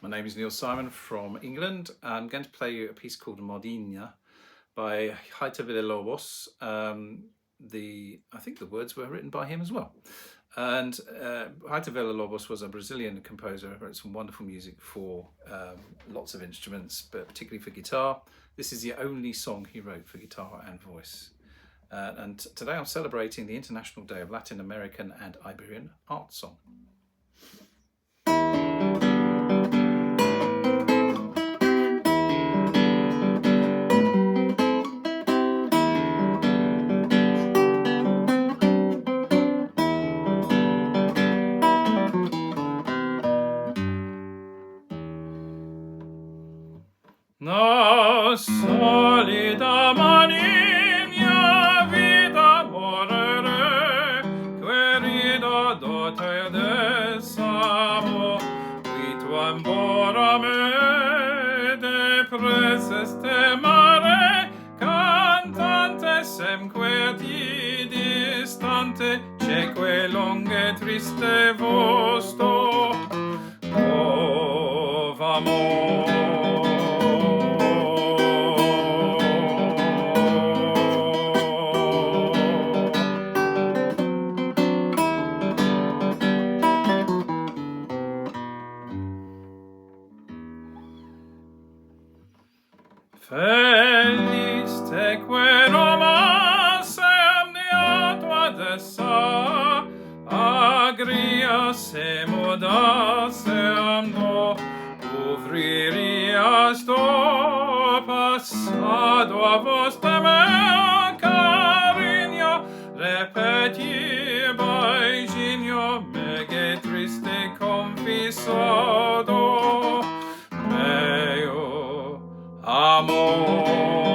My name is Neil Simon from England. I'm going to play you a piece called Modinha by Jaime Villa-Lobos. I think the words were written by him as well. And Jaime Villa-Lobos was a Brazilian composer, wrote some wonderful music for lots of instruments, but particularly for guitar. This is the only song he wrote for guitar and voice. And today I'm celebrating the International Day of Latin American and Iberian Art Song. Na solida maninha vida morere, querida dote de samo, qui tuam bora me de preses te mare, cantante semque di distante, ceque longe triste vosto, amor. Feliz teque Roma semnia tua dessa, agria se moda seando, ovririas do passado a vostra mea carinha, repeti baixinho, mege triste confissado, meo amor.